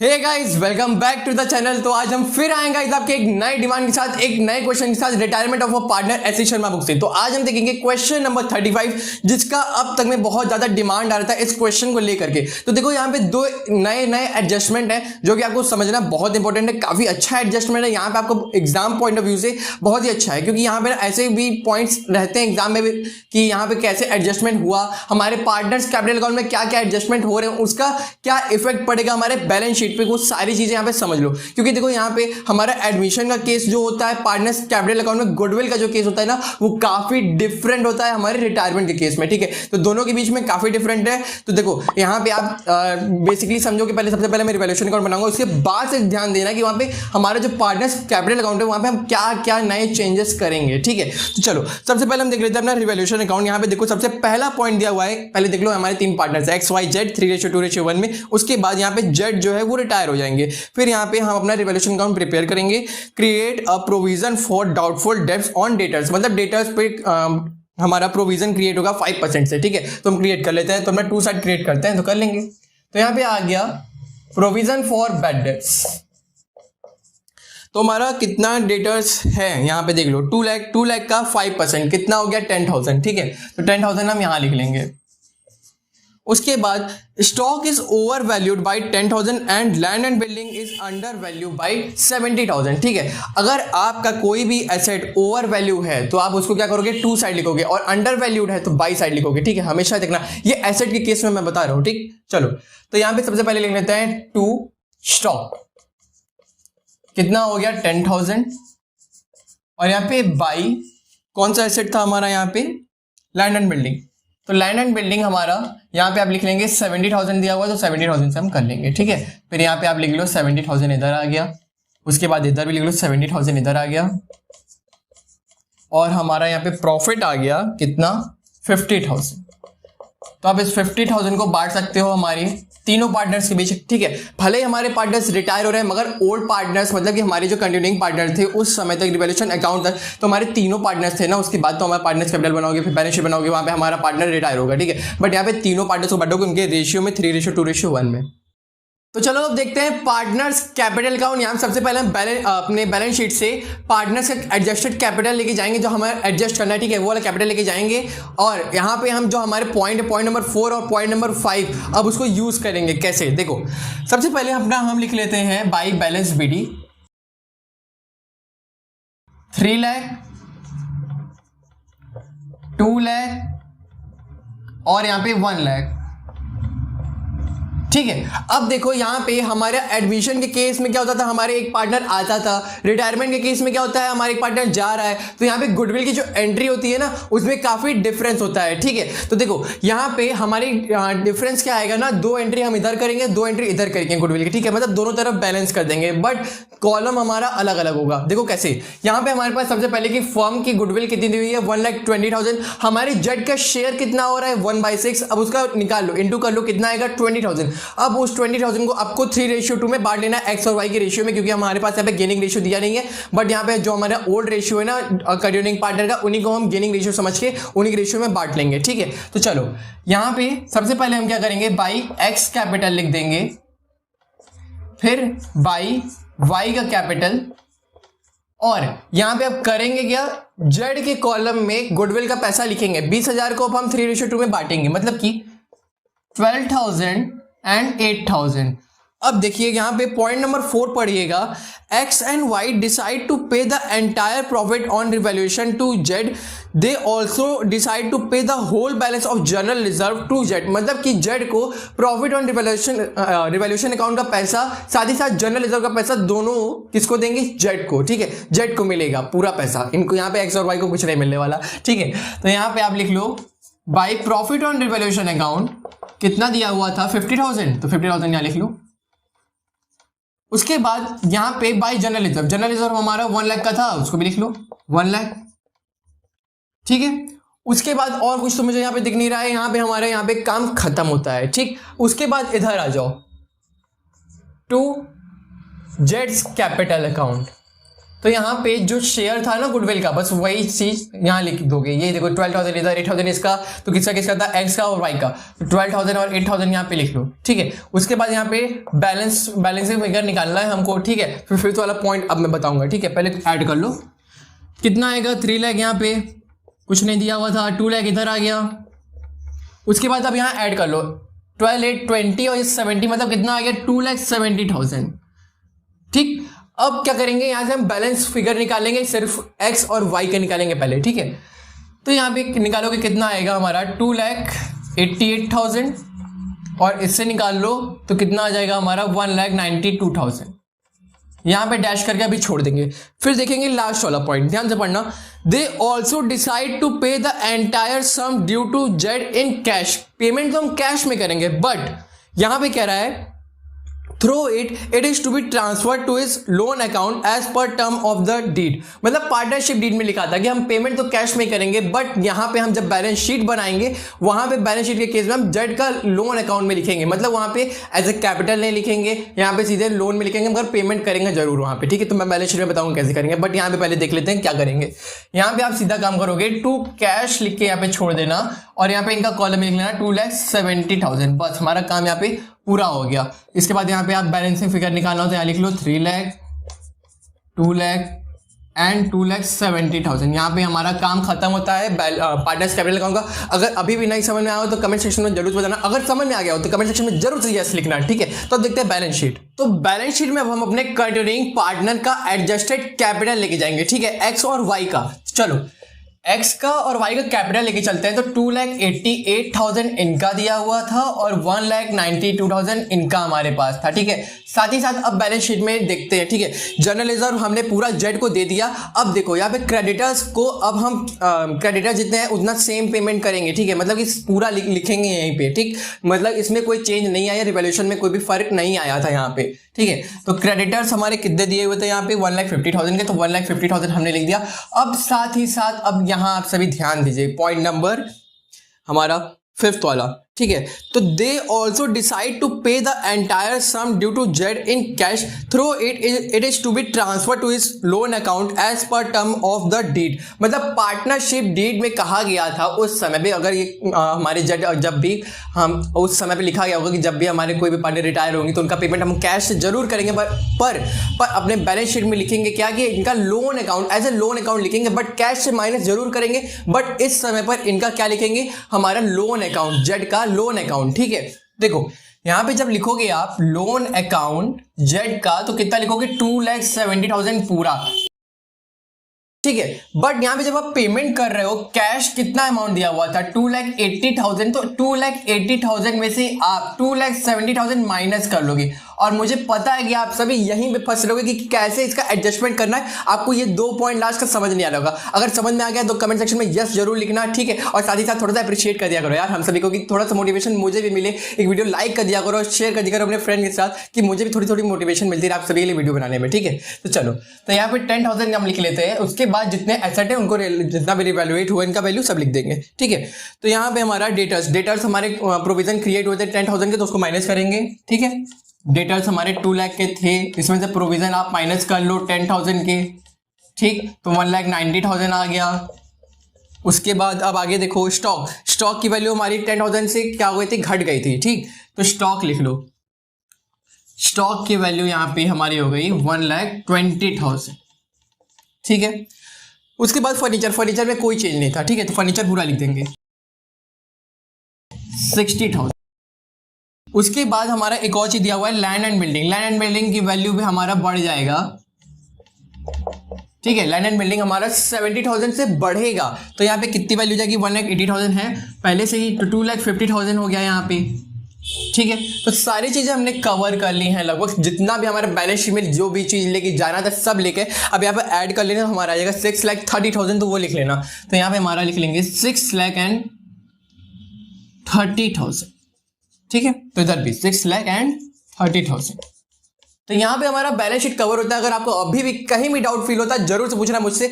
Hey guys, welcome back to the channel. तो आज हम फिर आएंगे गाइस आपके एक नए डिमांड के साथ, एक नए क्वेश्चन के साथ, retirement of a partner SC Sharma book से। तो आज हम देखेंगे क्वेश्चन नंबर 35, जिसका अब तक में बहुत ज्यादा डिमांड आ रहा था इस क्वेश्चन को लेकर के। तो देखो यहाँ पे दो नए नए एडजस्टमेंट है जो कि आपको समझना बहुत इंपॉर्टेंट है। काफी अच्छा एडजस्टमेंट है यहाँ पे, आपको एग्जाम पॉइंट ऑफ व्यू से बहुत ही अच्छा है, क्योंकि यहाँ पे ऐसे भी पॉइंट्स रहते हैं एग्जाम में भी कि यहाँ पे कैसे एडजस्टमेंट हुआ, हमारे पार्टनर्स कैपिटल अकाउंट में क्या क्या एडजस्टमेंट हो रहे हैं, उसका क्या इफेक्ट पड़ेगा हमारे बैलेंस शीट पे, कुछ सारी चीजें यहाँ पे समझ लो। क्योंकि देखो यहाँ पे हमारा एडमिशन का केस जो होता है, पार्टनर्स कैपिटल अकाउंट में गुडविल का जो केस होता है ना, वो काफी डिफरेंट होता है हमारे रिटायरमेंट के केस में। ठीक है, तो दोनों के बीच में काफी डिफरेंट है। तो देखो यहाँ पे आप बेसिकली समझो कि पहले सबसे पहले मैं रिवैल्यूएशन अकाउंट बनाऊंगा, उसके बाद से ध्यान देना कि वहां पे हमारा जो पार्टनर्स कैपिटल अकाउंट है वहां पे हम क्या क्या नए चेंजेस करेंगे। ठीक है, तो चलो सबसे पहले हम देख लेते हैं अपना रिवैल्यूएशन अकाउंट। यहाँ पे देखो सबसे पहला पॉइंट दिया हुआ है, पहले देख लो हमारे तीन पार्टनर्स एक्स वाई जेड 3:2:1 में। उसके बाद यहाँ पे जेड जो है वो रिटायर हो जाएंगे। फिर यहाँ पे हम अपना रिवैल्यूएशन अकाउंट प्रिपेयर करेंगे। Create a provision for doubtful debts on debtors, मतलब डेटर्स पे हमारा प्रोविजन क्रिएट होगा 5% से। ठीक है, तो हम क्रिएट कर लेते हैं। तो हम टू साइड क्रिएट करते हैं तो कर लेंगे। तो यहाँ पे आ गया प्रोविजन फॉर बैड डेट्स। तो हमारा कितना डेटर्स है यहाँ पे देख लो, 2 लाख का 5% कितना हो गया 10,000। ठीक है, तो 10,000 हम यहाँ लिख लेंगे। उसके बाद stock is over valued by 10,000 and land and building is under value by 70,000। ठीक है, अगर आपका कोई भी एसेट ओवर वैल्यू है तो आप उसको क्या करोगे, टू साइड लिखोगे, और अंडर वैल्यूड है तो बाई साइड लिखोगे। ठीक है, हमेशा देखना, ये एसेट के केस में मैं बता रहा हूं। ठीक, चलो तो यहां पे सबसे पहले लिख लेते हैं टू स्टॉक, कितना हो गया 10,000, और यहाँ पे बाई कौन सा एसेट था हमारा, यहाँ पे लैंड एंड बिल्डिंग। तो लैंड एंड बिल्डिंग हमारा यहाँ पे आप लिख लेंगे 70,000 दिया हुआ, तो 70,000 से हम कर लेंगे। ठीक है, फिर यहाँ पे आप लिख लो 70,000 इधर आ गया, उसके बाद इधर भी लिख लो 70,000 इधर आ गया, और हमारा यहाँ पे प्रॉफिट आ गया कितना 50,000। तो आप इस 50,000 को बांट सकते हो हमारी तीनों पार्टनर्स के बीच। ठीक है, भले ही हमारे पार्टनर्स रिटायर हो रहे हैं, मगर ओल्ड पार्टनर्स मतलब कि हमारे जो कंटिन्यूइंग पार्टनर थे उस समय तक रिवैल्यूएशन अकाउंट तक, तो हमारे तीनों पार्टनर्स थे ना। उसके बाद तो हमारे पार्टनर्स कैपिटल बनाओगे, फिर बैलेंस शीट बनाओगे, वहां पे हमारा पार्टनर रिटायर होगा। ठीक है, बट यहाँ पे तीनों पार्टनर्स को बांटोगे उनके रेशियो में 3:2:1 में। तो चलो अब देखते हैं पार्टनर्स कैपिटल अकाउंट। यहाँ सबसे पहले हम अपने बैलेंस शीट से पार्टनर्स का एडजस्टेड कैपिटल लेके जाएंगे, जो हमें एडजस्ट करना है। ठीक है, वो वाला कैपिटल लेके जाएंगे, और यहाँ पे हम जो हमारे पॉइंट नंबर 4 और पॉइंट नंबर 5 अब उसको यूज करेंगे। कैसे, देखो सबसे पहले अपना हम लिख लेते हैं by balance BD 3 lakh, 2 lakh और यहाँ पे 1 लाख। ठीक है, अब देखो यहाँ पे हमारे एडमिशन के केस में क्या होता था, हमारे एक पार्टनर आता था। रिटायरमेंट के केस में क्या होता है, हमारे एक पार्टनर जा रहा है, तो यहाँ पे गुडविल की जो एंट्री होती है ना, उसमें काफी डिफरेंस होता है। ठीक है, तो देखो यहाँ पे हमारी डिफरेंस क्या आएगा ना, 2 एंट्री हम इधर करेंगे, 2 एंट्री इधर करेंगे गुडविल की। ठीक है, मतलब दोनों तरफ बैलेंस कर देंगे, बट कॉलम हमारा अलग अलग होगा। देखो कैसे, यहाँ पे हमारे पास सबसे पहले की फर्म की गुडविल कितनी दी हुई है 1,20,000। हमारे जेड का शेयर कितना हो रहा है 1/6, अब उसका निकाल लो, इंटू कर लो, कितना आएगा 20,000। अब उस 20,000 को आपको 3:2 में बांट लेना है, एक्स और वाई के रेशियो में, क्योंकि हमारे पास यहाँ पे गेनिंग रेशियो दिया नहीं है। बट यहाँ पे जो हमारा ओल्ड रेशियो है ना कंटिन्यूइंग पार्टनर का, उन्हीं को हम गेनिंग रेशियो समझ के उन्हीं के रेशियो में बांट लेंगे। ठीक है, तो चलो यहाँ पे सबसे पहले हम क्या करेंगे, बाई एक्स कैपिटल लिख देंगे, फिर बाई वाई का कैपिटल, और यहां पे अब करेंगे क्या, जेड के कॉलम में गुडविल का पैसा लिखेंगे। 20,000 को अब हम 3:2 में बांटेंगे, मतलब कि 12,000 एंड 8,000। अब देखिए यहाँ पे पॉइंट नंबर 4 पढ़िएगा, x and y decide to pay the entire profit on revaluation to z, they also decide to pay the whole balance of general reserve to z. मतलब कि जेड को प्रॉफिट ऑन रिवैल्यूएशन अकाउंट का पैसा, साथ ही साथ general reserve का पैसा, दोनों किसको देंगे, जेड को। ठीक है, जेड को मिलेगा पूरा पैसा, इनको यहाँ पे एक्स और वाई को कुछ नहीं मिलने वाला। ठीक है, तो यहाँ पे आप लिख लो by profit on revaluation account कितना दिया हुआ था 50,000, तो 50,000 यहाँ लिख लो। उसके बाद यहां पे by general reserve, general reserve हमारा 1 लाख का था, उसको भी लिख लो 1 लाख। ठीक है, उसके बाद और कुछ तो मुझे यहां पे दिख नहीं रहा है, यहां पे हमारे यहां पे काम खत्म होता है। ठीक, उसके बाद इधर आ जाओ टू जेड्स कैपिटल अकाउंट। तो यहाँ पे जो शेयर था ना गुडविल का, बस वही चीज यहाँ लिख दोगे। ये देखो 12,000 इधर, 8,000 इसका, तो किसका था, एक्स का और वाई का, तो 12,000 और 8,000 यहाँ पे लिख लो, ठीक है। उसके बाद यहाँ पे बैलेंसिंग फिगर निकालना है हमको, ठीक है। फिर फिफ्थ वाला पॉइंट अब मैं बताऊंगा, ठीक है। पहले ऐड कर लो, कितना आएगा, 3 लाख, यहाँ पे कुछ नहीं दिया हुआ था, 2 लाख इधर आ गया। उसके बाद अब यहाँ ऐड कर लो 12, 8, 20 और 70, मतलब कितना आ गया, 2,70,000, ठीक। अब क्या करेंगे, यहां से हम बैलेंस फिगर निकालेंगे, सिर्फ एक्स और वाई के निकालेंगे पहले, ठीक है। तो यहाँ पे निकालोगे कितना आएगा हमारा, 2,88,000, और इससे निकाल लो तो कितना आ जाएगा हमारा, 1,92,000। यहां पे डैश करके अभी छोड़ देंगे। फिर देखेंगे लास्ट वाला पॉइंट, ध्यान से पढ़ना। They also decide to pay the entire sum due to Z in cash. Payment तो हम कैश में करेंगे, बट यहां पे कह रहा है through it is to be transfer to his loan account as per term of the deed. मतलब पार्टनरशिप डीड में लिखा था कि हम पेमेंट तो कैश में करेंगे, बट यहां पे हम जब बैलेंस शीट बनाएंगे, वहां पे बैलेंस शीट के केस में हम जेड का लोन अकाउंट में लिखेंगे। मतलब वहां पे एज ए कैपिटल नहीं लिखेंगे, यहाँ पे सीधे लोन में लिखेंगे, मगर पेमेंट करेंगे जरूर वहां पे, ठीक है। तो मैं बैलेंस शीट में बताऊंगा कैसे करेंगे, बट यहाँ पे पहले देख लेते हैं क्या करेंगे। यहाँ पे आप सीधा काम करोगे, टू कैश लिख के यहाँ पे छोड़ देना, और यहाँ पे इनका कॉलम में लिख लेना 2,70,000। बस हमारा काम यहाँ पे पूरा हो गया। इसके बाद यहाँ पे आप बैलेंसिंग फिगर निकालना हो तो यहाँ लिख लो 3 लाख, 2 लाख एंड 2,70,000। यहाँ पे हमारा काम खत्म होता है पार्टनर्स कैपिटल अकाउंट का। अगर अभी भी नहीं समझ में आया हो तो कमेंट सेक्शन में जरूर बताना, अगर समझ में आ गया हो तो कमेंट सेक्शन में जरूर से यस लिखना, ठीक है। तो अब देखते हैं बैलेंस शीट। तो बैलेंस शीट में अब हम अपने कंटिन्यूइंग पार्टनर का एडजस्टेड कैपिटल लेके जाएंगे, ठीक है, एक्स और वाई का। चलो एक्स का और वाई का कैपिटल लेके चलते हैं। तो 2,88,000 इनका दिया हुआ था और 1,92,000 इनका हमारे पास था, ठीक है। साथ ही साथ अब बैलेंस शीट में देखते हैं, ठीक है। जनरल रिजर्व हमने पूरा जेड को दे दिया। अब देखो यहाँ पे क्रेडिटर्स को अब हम क्रेडिटर जितने हैं उतना सेम पेमेंट करेंगे, ठीक है। मतलब कि पूरा लिखेंगे यहीं पे, ठीक। मतलब इसमें कोई चेंज नहीं आया, रिवैल्यूएशन में कोई भी फर्क नहीं आया था यहाँ पे, ठीक है। तो क्रेडिटर्स हमारे कितने दिए हुए थे यहाँ पे, 1,50,000 के, तो 1,50,000 हमने लिख दिया। अब साथ ही साथ अब यहाँ आप सभी ध्यान दीजिए, पॉइंट नंबर हमारा फिफ्थ वाला, ठीक है। तो they also decide to pay the entire sum due to Z in cash through it is to be transfer to his loan account as per term of the deed. मतलब partnership deed में कहा गया था उस समय पे, अगर ये हमारे जेड जब भी हम उस समय पे लिखा गया होगा कि जब भी हमारे कोई भी पार्टनर रिटायर होंगे तो उनका पेमेंट हम कैश से जरूर करेंगे, पर अपने बैलेंस शीट में लिखेंगे क्या कि इनका loan account as a loan account लिखेंगे, बट कैश से माइनस जरूर करेंगे। बट इस समय पर इनका क्या लिखेंगे, हमारा लोन अकाउंट, जेड का लोन अकाउंट, ठीक है। देखो यहां पे जब लिखोगे आप लोन अकाउंट जेड का तो कितना लिखोगे, 2,70,000 पूरा, ठीक है। बट यहां पे जब आप पेमेंट कर रहे हो, कैश कितना अमाउंट दिया हुआ था, 2,80,000, तो 2,80,000 में से आप 2,70,000 माइनस कर लोगे। और मुझे पता है कि आप सभी यहीं पे फंस रहोगे कि कैसे इसका एडजस्टमेंट करना है। आपको ये 2 पॉइंट लास्ट का समझ नहीं आ रहा होगा। अगर समझ में आ गया तो कमेंट सेक्शन में यस जरूर लिखना, ठीक है। और साथ ही साथ थोड़ा सा अप्रिशिएट कर दिया करो यार हम सभी को, कि थोड़ा सा मोटिवेशन मुझे भी मिले। एक वीडियो लाइक कर दिया करो और शेयर कर दिया करो अपने फ्रेंड के साथ, कि मुझे भी थोड़ी थोड़ी मोटिवेशन मिलती है आप सभी के लिए वीडियो बनाने में, ठीक है। तो चलो, तो यहाँ पे 10,000 हम लिख लेते हैं। उसके बाद जितने एसेट है उनको जितना भी रिवैल्यूएट हुआ इनका वैल्यू सब लिख देंगे, ठीक है। तो यहाँ पे हमारा डेटर्स हमारे प्रोविजन क्रिएट हुए थे 10,000 के, तो उसको माइनस करेंगे, ठीक है। डेटर्स हमारे 2 लाख के थे, इसमें से प्रोविजन आप माइनस कर लो 10,000 के, ठीक। तो 1,90,000 आ गया। उसके बाद अब आगे देखो, स्टॉक की वैल्यू हमारी 10,000 से क्या हो गई थी, घट गई थी, ठीक। तो स्टॉक लिख लो, स्टॉक की वैल्यू यहाँ पे हमारी हो गई 1,20,000, ठीक है। उसके बाद फर्नीचर में कोई चेंज नहीं था, ठीक है। तो फर्नीचर पूरा लिख देंगे 60,000। उसके बाद हमारा एक और चीज दिया हुआ है लैंड एंड बिल्डिंग की वैल्यू भी हमारा बढ़ जाएगा, ठीक है। लैंड एंड बिल्डिंग हमारा 70,000 से बढ़ेगा। तो यहाँ पे कितनी वैल्यू जाएगी, 1,80,000 है पहले से ही, तो 2,50,000 हो गया यहाँ पे, ठीक है। तो सारी चीजें हमने कवर कर ली हैं लगभग, जितना भी हमारे बैलेंस शीट में जो भी चीज लेके जाना था सब लेके। अब यहाँ पे ऐड कर लेना, हमारा आ जाएगा 6,30,000, तो वो लिख लेना। तो यहाँ पे हमारा लिख लेंगे 6,30,000, ठीक है। तो इधर भी 6,30,000। तो यहाँ पे हमारा बैलेंस शीट कवर होता है। अगर आपको अभी भी कहीं भी डाउट फील होता है जरूर से पूछना मुझसे।